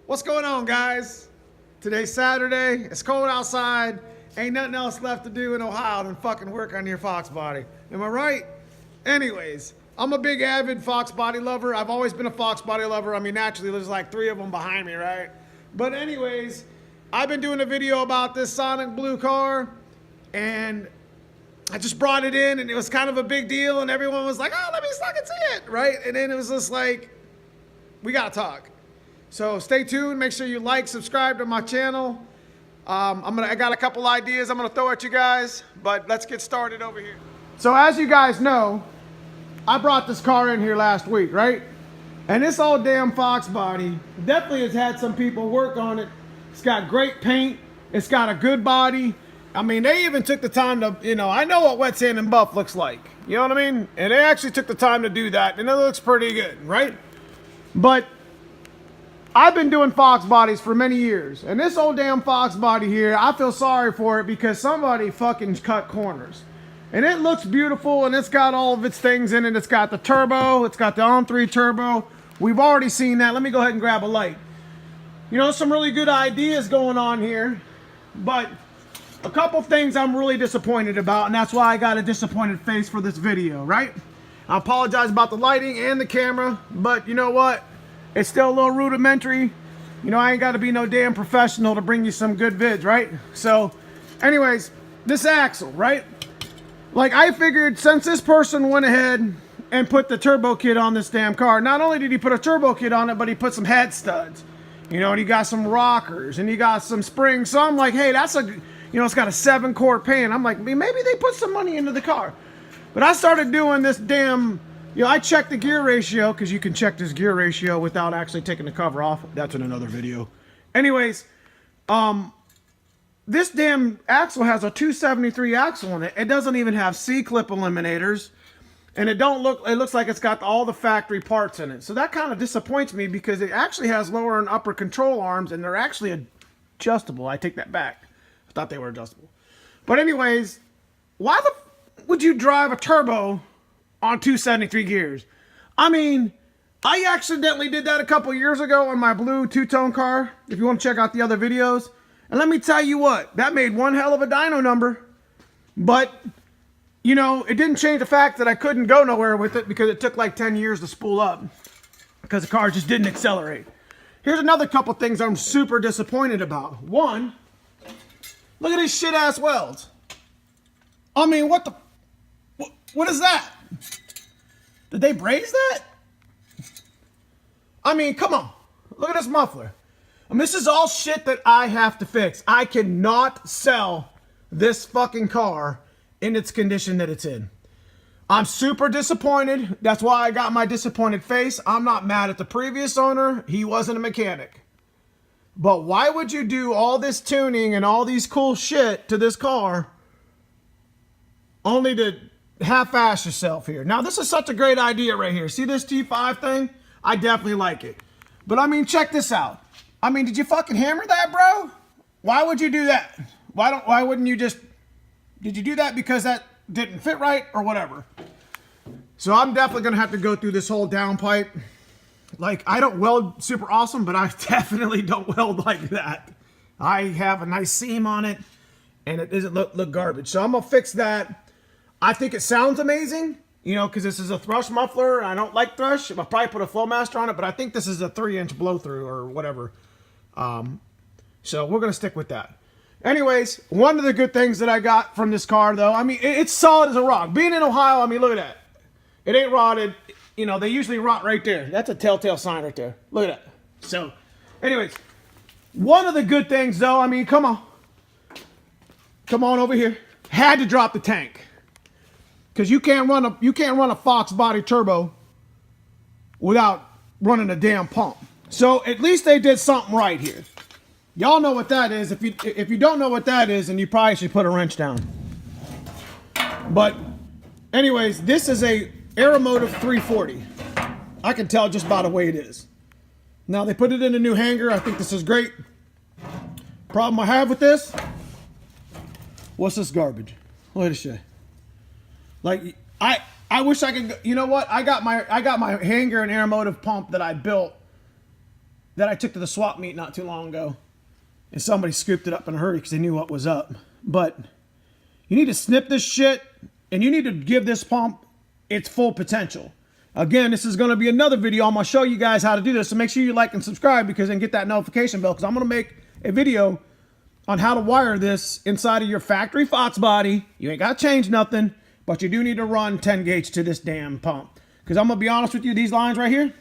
What's going on, guys? Today's Saturday. It's cold outside. Ain't nothing else left to do in Ohio than fucking work on your Fox body. Am I right? Anyways, I'm a big avid Fox body lover. I've always been a Fox body lover. I mean, naturally, there's like 3 of them behind me, right? But anyways, I've been doing a video about this Sonic Blue car, and I just brought it in, and it was kind of a big deal, and everyone was like, oh, let me fucking see it, right? And then it was just like, we gotta talk. So stay tuned. Make sure you like, subscribe to my channel. I got a couple ideas I'm gonna throw at you guys, but let's get started over here. So as you guys know, I brought this car in here last week, right? And this old damn Fox body definitely has had some people work on it. It's got great paint. It's got a good body. I mean, they even took the time to, I know what wet sand and buff looks like. You know what I mean? And they actually took the time to do that, and it looks pretty good, right? But I've been doing Fox bodies for many years, and this old damn Fox body here, I feel sorry for it because somebody fucking cut corners. And it looks beautiful, and it's got all of its things in it. It's got the turbo, it's got the on3 turbo. We've already seen that. Let me go ahead and grab a light. Some really good ideas going on here, but a couple things I'm really disappointed about, and that's why I got a disappointed face for this video, right? I apologize about the lighting and the camera, but you know what? It's still a little rudimentary. I ain't got to be no damn professional to bring you some good vids, right? So, anyways, this axle, right? Like, I figured since this person went ahead and put the turbo kit on this damn car, not only did he put a turbo kit on it, but he put some head studs. And he got some rockers, and he got some springs. So I'm like, hey, that's a, it's got a 7-quart pan. I'm like, maybe they put some money into the car. But I started doing this damn, I checked the gear ratio, because you can check this gear ratio without actually taking the cover off. That's in another video. Anyways, this damn axle has a 273 axle in it. It doesn't even have C-clip eliminators. And it looks like it's got all the factory parts in it. So that kind of disappoints me because it actually has lower and upper control arms, and they're actually adjustable. I take that back. I thought they were adjustable. But anyways, why the would you drive a turbo on 273 gears? I mean, I accidentally did that a couple years ago on my blue two-tone car, if you want to check out the other videos. And let me tell you what, that made one hell of a dyno number. But, it didn't change the fact that I couldn't go nowhere with it because it took like 10 years to spool up because the car just didn't accelerate. Here's another couple things I'm super disappointed about. One, look at these shit-ass welds. I mean, what is that? Did they braze that? I mean, come on. Look at this muffler. I mean, this is all shit that I have to fix. I cannot sell this fucking car in its condition that it's in. I'm super disappointed. That's why I got my disappointed face. I'm not mad at the previous owner. He wasn't a mechanic. But why would you do all this tuning and all these cool shit to this car only to half-ass yourself here? Now, this is such a great idea right here. See this T5 thing? I definitely like it. But, I mean, check this out. I mean, did you fucking hammer that, bro? Why would you do that? Why wouldn't you just... Did you do that because that didn't fit right or whatever? So I'm definitely going to have to go through this whole downpipe. Like, I don't weld super awesome, but I definitely don't weld like that. I have a nice seam on it, and it doesn't look garbage. So I'm going to fix that. I think it sounds amazing, because this is a thrush muffler. I don't like thrush. I'll probably put a Flowmaster on it, but I think this is a 3-inch blow-through or whatever. So we're going to stick with that. Anyways, one of the good things that I got from this car, though, I mean, it's solid as a rock. Being in Ohio, I mean, look at that. It ain't rotted. They usually rot right there. That's a telltale sign right there. Look at that. So, anyways, one of the good things, though, I mean, come on. Come on over here. Had to drop the tank. Because you can't run a Fox body turbo without running a damn pump. So, at least they did something right here. Y'all know what that is. If you don't know what that is, then you probably should put a wrench down. But anyways, this is a Aeromotive 340. I can tell just by the way it is. Now they put it in a new hanger. I think this is great. Problem I have with this, what's this garbage? Look at this shit. Like I wish I could. You know what? I got my hanger and Aeromotive pump that I built that I took to the swap meet not too long ago. And somebody scooped it up in a hurry because they knew what was up. But you need to snip this shit, and you need to give this pump its full potential. Again, this is going to be another video. I'm going to show you guys how to do this. So make sure you like and subscribe because then get that notification bell, because I'm going to make a video on how to wire this inside of your factory Fox body. You ain't got to change nothing, but you do need to run 10 gauge to this damn pump. Because I'm going to be honest with you, these lines right here,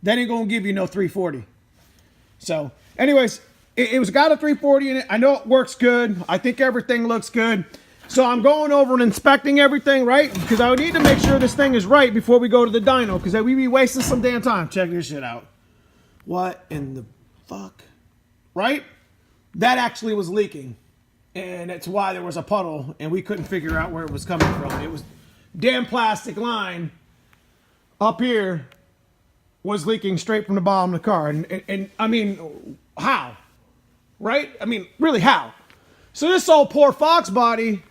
that ain't going to give you no 340. So anyways, it was got a 340 in it. I know it works good. I think everything looks good. So I'm going over and inspecting everything, right? Because I need to make sure this thing is right before we go to the dyno, because we be wasting some damn time. Check this shit out. What in the fuck? Right? That actually was leaking. And that's why there was a puddle, and we couldn't figure out where it was coming from. It was damn plastic line up here was leaking straight from the bottom of the car. And I mean, how? Right? I mean, really, how? So this old poor Fox body,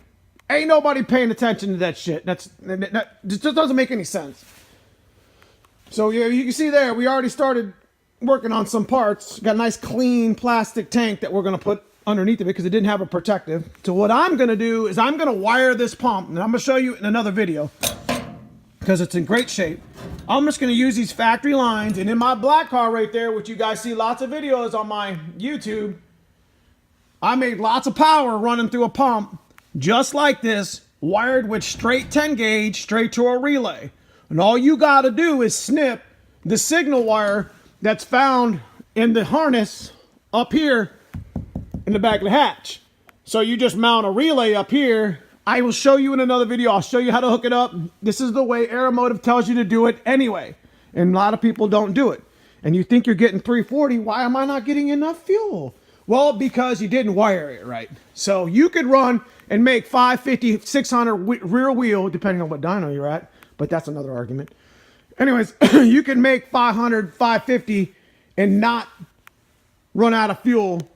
ain't nobody paying attention to that shit. That just doesn't make any sense. So yeah, you can see there, we already started working on some parts. Got a nice clean plastic tank that we're going to put underneath of it because it didn't have a protective. So what I'm going to do is I'm going to wire this pump, and I'm going to show you in another video because it's in great shape. I'm just going to use these factory lines, and in my black car right there, which you guys see lots of videos on my YouTube, I made lots of power running through a pump just like this, wired with straight 10 gauge straight to a relay. And all you got to do is snip the signal wire that's found in the harness up here in the back of the hatch. So you just mount a relay up here. I will show you in another video. I'll show you how to hook it up. This is the way Aeromotive tells you to do it anyway. And a lot of people don't do it. And you think you're getting 340. Why am I not getting enough fuel? Well, because you didn't wire it right. So you could run and make 550, 600 rear wheel, depending on what dyno you're at. But that's another argument. Anyways, you can make 500, 550 and not run out of fuel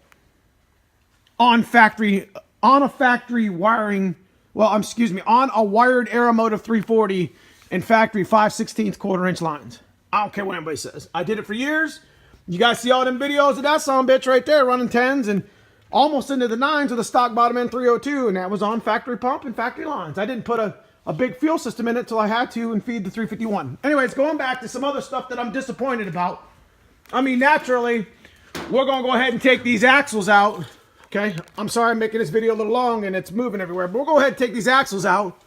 on a factory wiring. Well, excuse me, on a wired Aeromotive 340 and factory 5/16 1/4 lines. I don't care what anybody says. I did it for years. You guys see all them videos of that son bitch right there running 10s and almost into the 9s with a stock bottom end 302, and that was on factory pump and factory lines. I didn't put a big fuel system in it until I had to and feed the 351. Anyways, going back to some other stuff that I'm disappointed about. I mean, naturally, we're going to go ahead and take these axles out. Okay, I'm sorry I'm making this video a little long and it's moving everywhere, but we'll go ahead and take these axles out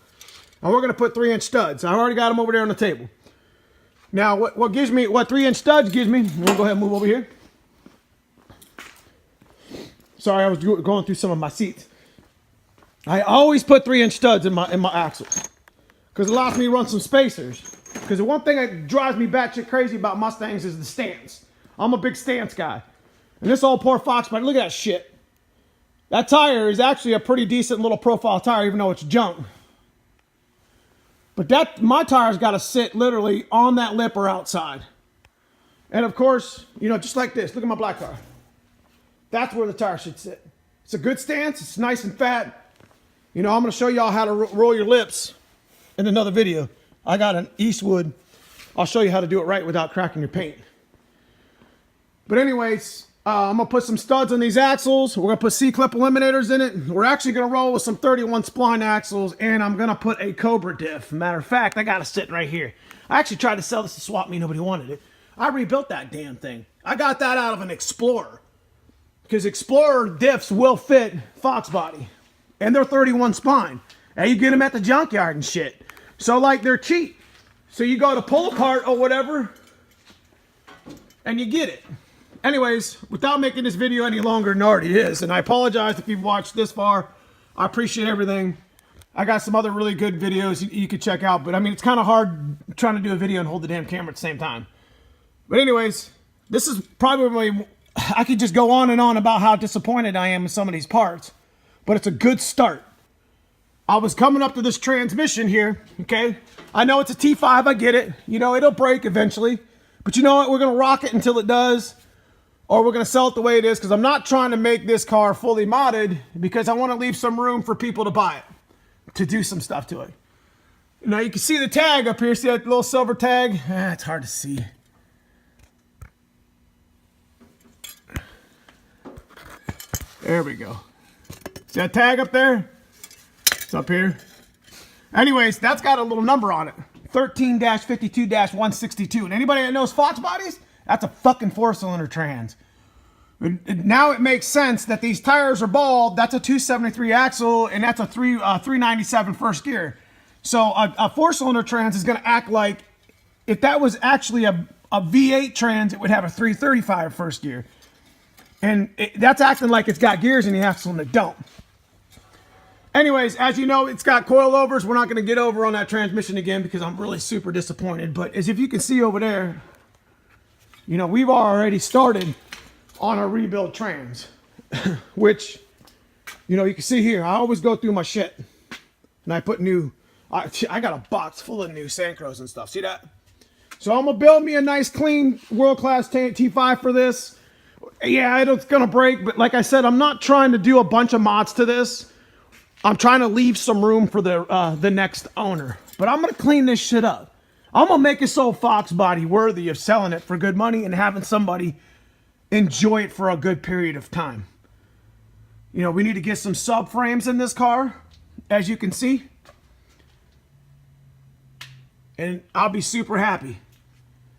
and we're going to put 3-inch studs. I already got them over there on the table. Now, what 3-inch studs gives me, we'll go ahead and move over here. Sorry, I was going through some of my seats. I always put 3-inch studs in my axles because it allows me to run some spacers. Because the one thing that drives me batshit crazy about Mustangs is the stance. I'm a big stance guy. And this old poor Fox body, look at that shit. That tire is actually a pretty decent little profile tire, even though it's junk. But my tire's got to sit literally on that lip or outside. And of course, you know, just like this. Look at my black car. That's where the tire should sit. It's a good stance. It's nice and fat. You know, I'm going to show y'all how to roll your lips in another video. I got an Eastwood. I'll show you how to do it right without cracking your paint. But anyways, I'm going to put some studs on these axles. We're going to put C-clip eliminators in it. We're actually going to roll with some 31 spline axles, and I'm going to put a Cobra diff. Matter of fact, I got it sitting right here. I actually tried to sell this to swap meet. Nobody wanted it. I rebuilt that damn thing. I got that out of an Explorer because Explorer diffs will fit Fox body, and they're 31 spine. And you get them at the junkyard and shit. So, like, they're cheap. So you go to pull apart or whatever, and you get it. Anyways, without making this video any longer than it already is, and I apologize if you've watched this far. I appreciate everything. I got some other really good videos you could check out, but I mean, it's kind of hard trying to do a video and hold the damn camera at the same time. But anyways, this is probably, I could just go on and on about how disappointed I am in some of these parts, but it's a good start. I was coming up to this transmission here, okay? I know it's a T5, I get it. You know, it'll break eventually, but you know what? We're going to rock it until it does. Or we're going to sell it the way it is, because I'm not trying to make this car fully modded because I want to leave some room for people to buy it, to do some stuff to it. Now you can see the tag up here. See that little silver tag? It's hard to see. There we go. See that tag up there? It's up here. Anyways, that's got a little number on it. 13-52-162. And anybody that knows Fox bodies, that's a fucking 4-cylinder trans. Now it makes sense that these tires are bald. That's a 273 axle, and that's a 397 first gear. So a 4-cylinder trans is going to act like, if that was actually a V8 trans, it would have a 335 first gear. And that's acting like it's got gears in the axle, and it don't. Anyways, as you know, it's got coilovers. We're not going to get over on that transmission again because I'm really super disappointed. But as if you can see over there, you know, we've already started on a rebuild trans, which, you know, you can see here, I always go through my shit and I put new, I got a box full of new Sandcrows and stuff. See that? So I'm going to build me a nice, clean, world-class T5 for this. Yeah, it's going to break, but like I said, I'm not trying to do a bunch of mods to this. I'm trying to leave some room for the next owner. But I'm going to clean this shit up. I'm going to make it so Fox body worthy of selling it for good money and having somebody enjoy it for a good period of time. You know, we need to get some subframes in this car, as you can see. And I'll be super happy.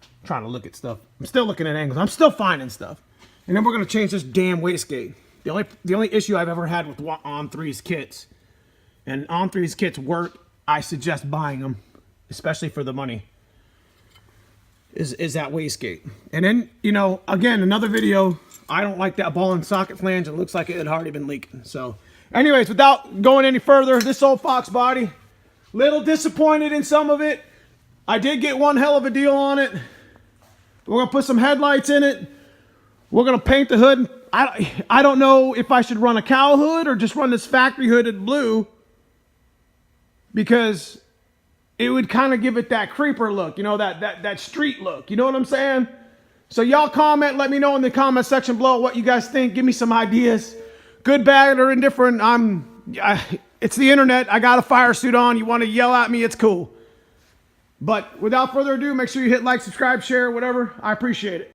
I'm trying to look at stuff. I'm still looking at angles. I'm still finding stuff. And then we're going to change this damn wastegate. The only issue I've ever had with on3's kits, and on3's kits work, I suggest buying them, especially for the money, is that wastegate. And then, you know, again, another video, I don't like that ball and socket flange. It looks like it had already been leaking. So anyways, without going any further, this old Fox body, little disappointed in some of it. I did get one hell of a deal on it. We're going to put some headlights in it. We're going to paint the hood. I don't know if I should run a cowl hood or just run this factory hooded blue, because it would kind of give it that creeper look, you know, that street look. You know what I'm saying? So y'all comment, let me know in the comment section below what you guys think. Give me some ideas. Good, bad, or indifferent. It's the internet. I got a fire suit on. You want to yell at me, it's cool. But without further ado, make sure you hit like, subscribe, share, whatever. I appreciate it.